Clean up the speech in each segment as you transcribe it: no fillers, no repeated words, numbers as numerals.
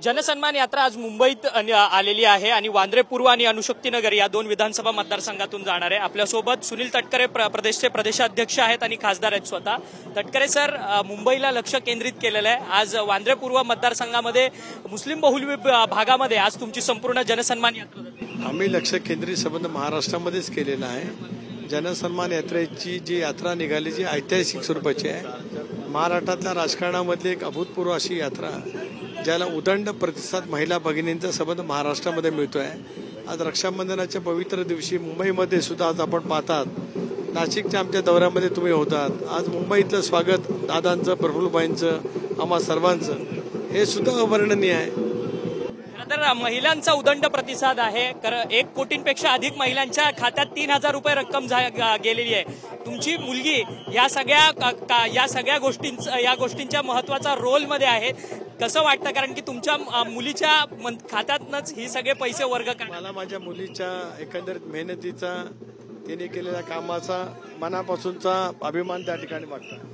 जनसन्मान यात्रा आज मुंबईत आलेली आहे आणि वांद्रे पूर्व आणि अणुशक्तीनगर या दोन विधानसभा मतदारसंघातून जाणार आहे। आपल्यासोबत सुनील तटकरे प्रदेशचे प्रदेशाध्यक्ष आहेत आणि खासदार आहेत स्वतः। तटकरे सर, मुंबईला लक्ष केंद्रित केलेलं आहे। आज वांद्रे पूर्व मतदारसंघामध्ये मुस्लिम बहुल भागामध्ये आज तुमची संपूर्ण जनसन्मान यात्रा आम्ही लक्ष केंद्रित संबंध महाराष्ट्रामध्येच केलेला आहे। जनसन्मान यात्रेची जी यात्रा निघाली जी ऐतिहासिक स्वरूपाची आहे, महाराष्ट्रातल्या राजकारणामधली एक अभूतपूर्व अशी यात्रा ज्याला उदंड प्रतिसाद महिला भगिनींचा संबंध महाराष्ट्रामध्ये मिळतोय। आज रक्षाबंधनाच्या पवित्र दिवशी मुंबईमध्ये सुद्धा आज आपण पाहतात, नाशिकच्या आमच्या दौऱ्यामध्ये तुम्ही होतात। आज मुंबईतलं स्वागत दादांचं, प्रफुल्लबाईंचं, आम्हा सर्वांचं हे सुद्धा अवर्णनीय आहे। तर महिलांचा उदंड प्रतिसाद आहे। 1 कोटींपेक्षा अधिक महिलांच्या खात्यात 3000 रुपये रक्कम गेलेली आहे। तुमची मुलगी या सगळ्या गोष्टींच्या महत्वाचा रोल मध्ये आहे। कसं वाटतं, कारण की तुमच्या मुलीच्या खात्यातनच ही सगळे पैसे वर्ग करतात। मला माझ्या मुलीच्या एकंदरीत मेहनतीचा, तिने केलेल्या कामाचा, मनापासूनचा अभिमान त्या ठिकाणी वाटतो।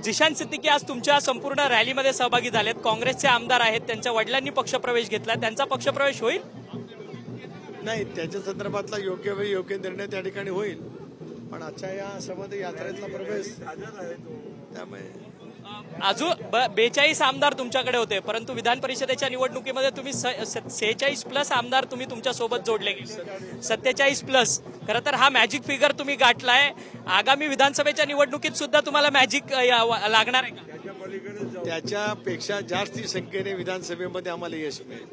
जिशान सिद्दीकी आज तुमच्या संपूर्ण रॅलीमध्ये सहभागी झालेत। काँग्रेसचे आमदार आहेत, त्यांच्या वडिलांनी पक्षप्रवेश घेतला, त्यांचा पक्षप्रवेश होईल? नाही, त्याच्या संदर्भातला योग्य वेळी योग्य निर्णय त्या ठिकाणी होईल, पण आजच्या या संबंध यात्रेतला प्रवेश त्यामुळे अजून 42 आमदार तुमच्याकडे होते, परंतु विधान परिषदेच्या निवडणुकीमध्ये तुम्ही 46+ आमदार तुम्ही तुमच्या सोबत जोडले गेले, 47+। खरं तर हा मॅजिक फिगर तुम्ही गाठलाय। आगामी विधानसभेच्या निवडणुकीत सुद्धा तुम्हाला मॅजिक लागणार आहे का? त्याच्यापेक्षा जास्त संख्येने विधानसभेमध्ये आम्हाला यश मिळेल।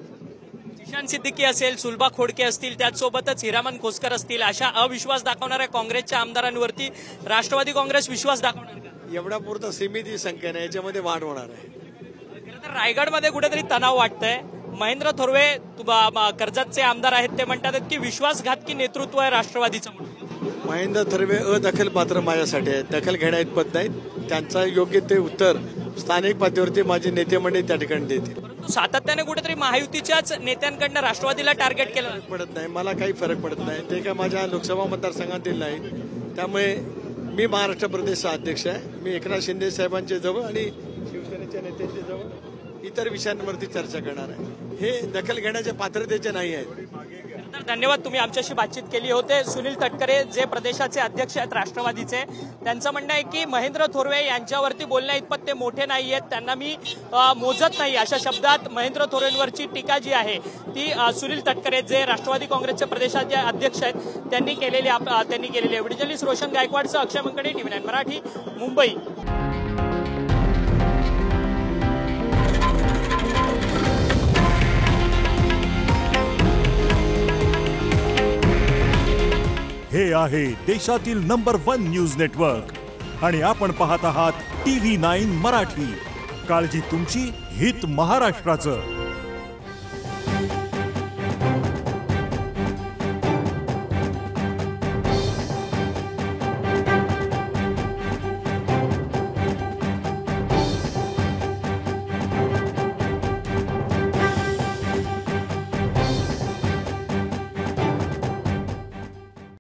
जिशान सिद्दीकी असेल, सुलभा खोडके असतील, त्याचसोबतच हिरामन खोसकर असतील, अशा अविश्वास दाखवणाऱ्या काँग्रेसच्या आमदारांवरती राष्ट्रवादी काँग्रेस विश्वास दाखवणार का? एवढा पुरता सीमित संख्या नाही, याच्यामध्ये वाढ होणार आहे। खरं तर रायगडमध्ये कुठेतरी तणाव वाटतंय। महेंद्र थोरवे कर्जतचे आमदार आहेत, ते म्हणतात की विश्वासघातकी नेतृत्व आहे राष्ट्रवादीचं म्हणून। महेंद्र थोरवे अदखल पात्र माझ्यासाठी आहेत, दखल घेण्याइतपत नाहीत। त्यांचा योग्य ते उत्तर स्थानिक पातळीवरती माझे नेते मंडळी त्या ठिकाणी देतील। परंतु सातत्याने कुठेतरी महायुतीच्याच नेत्यांकडनं राष्ट्रवादीला टार्गेट केलं पडत नाही, मला काही फरक पडत नाही। ते काय माझ्या लोकसभा मतदारसंघातील नाही, त्यामुळे मी महाराष्ट्र प्रदेशचा अध्यक्ष आहे। मी एकनाथ शिंदे साहेबांच्या जवळ आणि शिवसेनेच्या नेत्यांच्या जवळ इतर विषयांवरती चर्चा करणार आहे। हे दखल घेण्याच्या पात्रतेचे नाही आहेत। तर धन्यवाद, तुम्ही आमच्याशी बातचीत केली होते। सुनील तटकरे जे प्रदेशाचे अध्यक्ष आहेत राष्ट्रवादीचे, त्यांचं म्हणणं आहे की महेंद्र थोरवे यांच्यावरती बोलण्या इतपत ते मोठे नाही आहेत, त्यांना मी मोजत नाही, अशा शब्दात महेंद्र थोरवेंवरची टीका जी आहे ती सुनील तटकरे जे राष्ट्रवादी काँग्रेसचे प्रदेशाचे अध्यक्ष आहेत त्यांनी केलेली आहे। व्हिडिओ जर्नलिस्ट रोशन गायकवाडसह अक्षय मंकडे, TV9 मराठी, मुंबई। हे आहे देशातील नंबर 1 न्यूज नेटवर्क आणि आपण पाहत आहात TV9 मराठी। काळजी तुमची, हित महाराष्ट्राचं।